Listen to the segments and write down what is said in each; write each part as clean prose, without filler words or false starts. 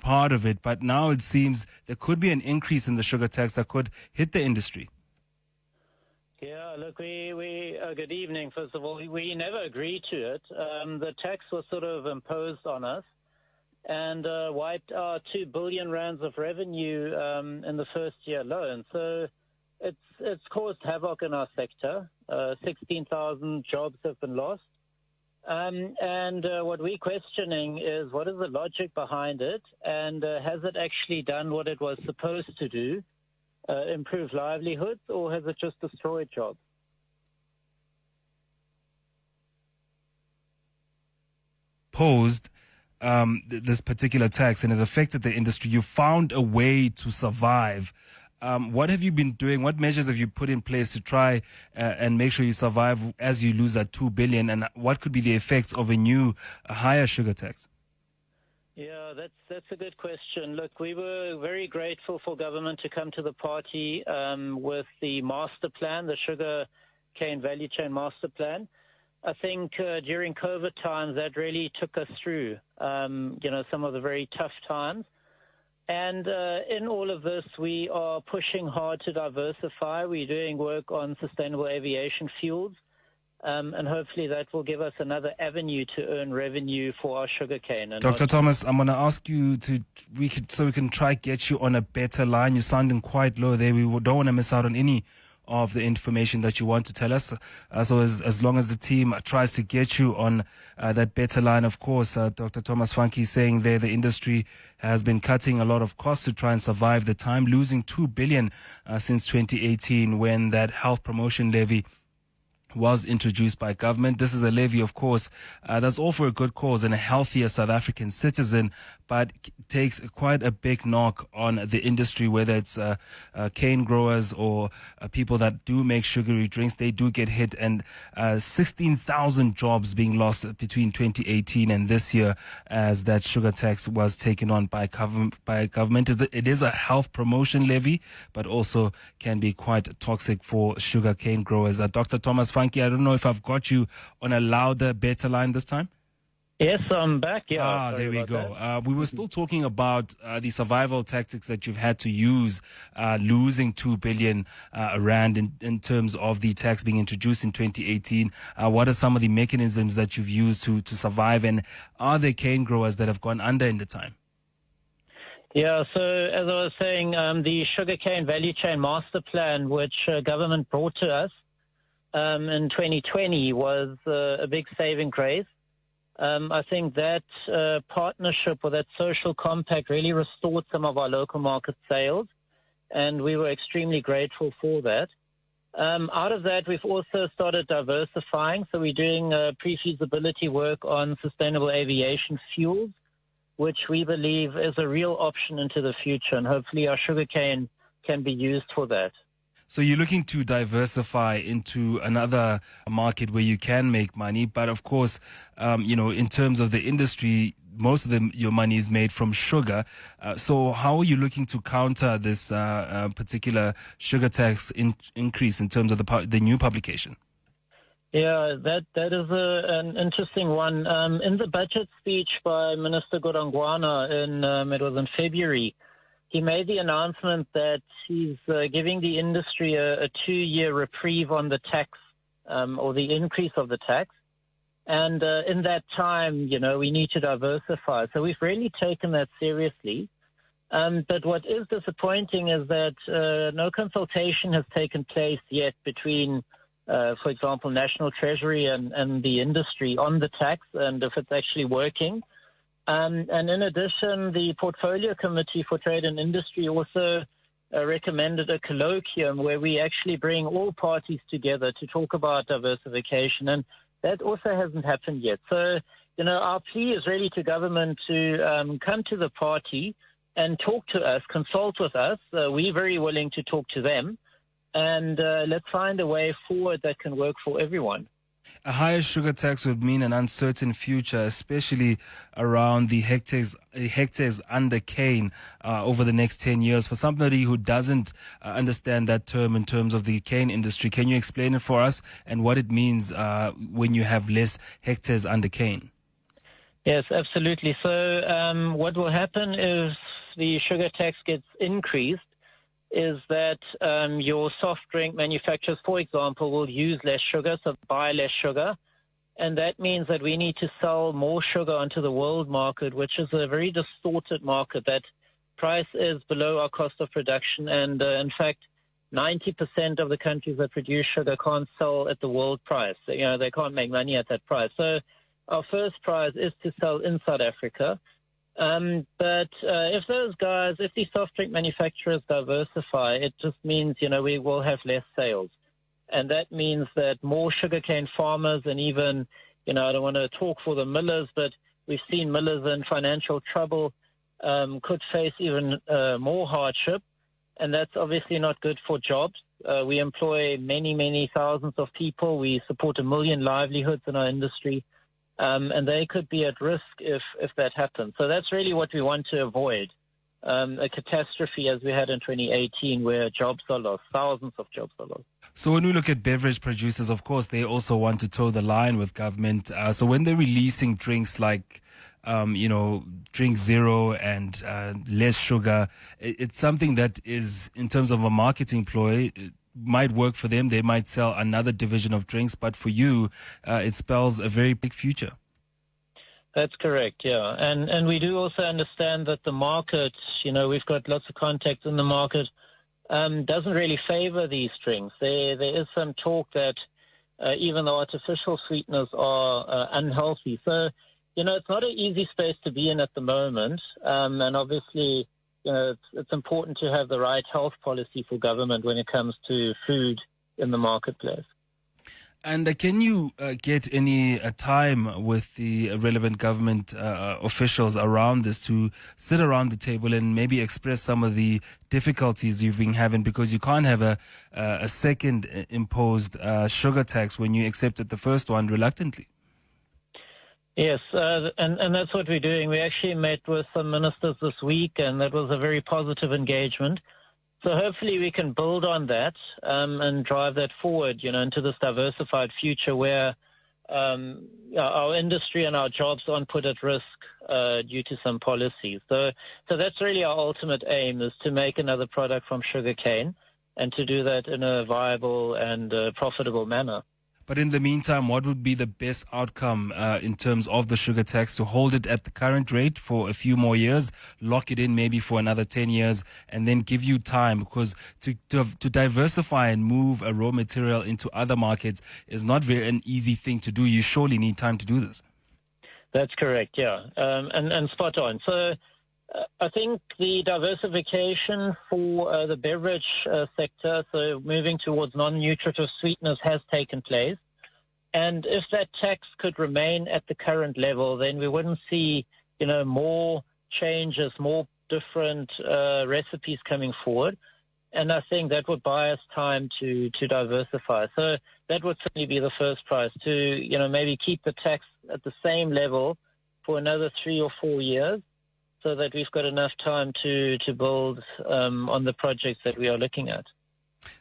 part of it, but now it seems there could be an increase in the sugar tax that could hit the industry. Yeah, look, good evening, first of all. We never agreed to it. The tax was sort of imposed on us and wiped out 2 billion rands of revenue in the first year alone. So it's caused havoc in our sector. 16,000 jobs have been lost. And what we're questioning is, what is the logic behind it, and has it actually done what it was supposed to do, improve livelihoods, or has it just destroyed jobs? Posed this particular tax and it affected the industry. You found a way to survive. What have you been doing? What measures have you put in place to try and make sure you survive as you lose that 2 billion? And what could be the effects of a new, higher sugar tax? Yeah, that's a good question. Look, we were very grateful for government to come to the party with the master plan, the sugar cane value chain master plan. I think during COVID times that really took us through, some of the very tough times. And in all of this, we are pushing hard to diversify. We're doing work on sustainable aviation fuels, and hopefully that will give us another avenue to earn revenue for our sugarcane. Dr. Thomas, I'm going to ask you we can try get you on a better line. You're sounding quite low there. We don't want to miss out on any of the information that you want to tell us. So as long as the team tries to get you on that better line, of course, Dr. Thomas Funke is saying there the industry has been cutting a lot of costs to try and survive the time, losing 2 billion since 2018 when that health promotion levy was introduced by government. This is a levy, of course, that's all for a good cause and a healthier South African citizen, but takes quite a big knock on the industry, whether it's cane growers or people that do make sugary drinks. They do get hit, and 16,000 jobs being lost between 2018 and this year as that sugar tax was taken on by government. It is a health promotion levy, but also can be quite toxic for sugar cane growers. Dr. Thomas Funke, I don't know if I've got you on a louder, better line this time. Yes, I'm back. Yeah. There we go. We were still talking about the survival tactics that you've had to use, losing 2 billion rand in terms of the tax being introduced in 2018. What are some of the mechanisms that you've used to survive, and are there cane growers that have gone under in the time? Yeah, so as I was saying, the sugarcane value chain master plan, which government brought to us in 2020, was a big saving grace. I think that partnership or that social compact really restored some of our local market sales, and we were extremely grateful for that. Out of that, we've also started diversifying. So we're doing pre-feasibility work on sustainable aviation fuels, which we believe is a real option into the future, and hopefully our sugarcane can be used for that. So you're looking to diversify into another market where you can make money. But of course, in terms of the industry, most of your money is made from sugar. So how are you looking to counter this particular sugar tax increase in terms of the new publication? Yeah, that is an interesting one. In the budget speech by Minister Godongwana it was in February, he made the announcement that he's giving the industry a 2-year reprieve on the tax or the increase of the tax. And in that time, we need to diversify. So we've really taken that seriously. But what is disappointing is that no consultation has taken place yet between, for example, National Treasury and the industry on the tax and if it's actually working. And in addition, the Portfolio Committee for Trade and Industry also recommended a colloquium where we actually bring all parties together to talk about diversification. And that also hasn't happened yet. So, our plea is really to government to come to the party and talk to us, consult with us. We're very willing to talk to them. And let's find a way forward that can work for everyone. A higher sugar tax would mean an uncertain future, especially around the hectares under cane over the next 10 years. For somebody who doesn't understand that term in terms of the cane industry, can you explain it for us and what it means when you have less hectares under cane? Yes, absolutely. So what will happen if the sugar tax gets increased is that your soft drink manufacturers, for example, will use less sugar, so buy less sugar. And that means that we need to sell more sugar onto the world market, which is a very distorted market. That price is below our cost of production. And in fact, 90% of the countries that produce sugar can't sell at the world price. They can't make money at that price. So our first prize is to sell in South Africa. But if these soft drink manufacturers diversify, it just means, we will have less sales. And that means that more sugarcane farmers and even, I don't want to talk for the millers, but we've seen millers in financial trouble could face even more hardship. And that's obviously not good for jobs. We employ many, many thousands of people. We support 1 million livelihoods in our industry. And they could be at risk if that happens. So that's really what we want to avoid, a catastrophe as we had in 2018 where jobs are lost, thousands of jobs are lost. So when we look at beverage producers, of course, they also want to toe the line with government. So when they're releasing drinks like, drink zero and less sugar, it's something that is, in terms of a marketing ploy, might work for them. They might sell another division of drinks, but for you, it spells a very big future. That's correct, yeah. And we do also understand that the market, we've got lots of contacts in the market, doesn't really favor these drinks. There is some talk that even the artificial sweeteners are unhealthy. So, it's not an easy space to be in at the moment. And obviously, it's important to have the right health policy for government when it comes to food in the marketplace. And can you get any time with the relevant government officials around this to sit around the table and maybe express some of the difficulties you've been having, because you can't have a second imposed sugar tax when you accepted the first one reluctantly? Yes, and that's what we're doing. We actually met with some ministers this week, and that was a very positive engagement. So hopefully we can build on that and drive that forward, into this diversified future where our industry and our jobs aren't put at risk due to some policies. So that's really our ultimate aim, is to make another product from sugarcane and to do that in a viable and profitable manner. But in the meantime, what would be the best outcome in terms of the sugar tax? To hold it at the current rate for a few more years, lock it in maybe for another 10 years, and then give you time, because to diversify and move a raw material into other markets is not very an easy thing to do. You surely need time to do this. That's correct, yeah, and spot on. So I think the diversification for the beverage sector, so moving towards non-nutritive sweeteners, has taken place. And if that tax could remain at the current level, then we wouldn't see, more changes, more different recipes coming forward. And I think that would buy us time to diversify. So that would certainly be the first prize, to, maybe keep the tax at the same level for another 3 or 4 years, so that we've got enough time to build on the projects that we are looking at.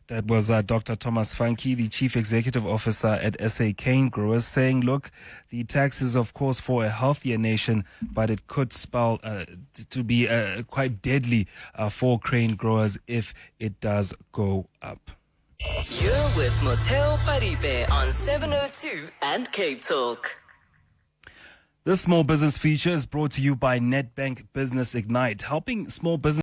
That was Dr. Thomas Funke, the Chief Executive Officer at SA Canegrowers, saying, look, the tax is, of course, for a healthier nation, but it could spell to be quite deadly for cane growers if it does go up. You're with Motheo Faripe on 702 and Cape Talk. This small business feature is brought to you by Nedbank Business Ignite, helping small business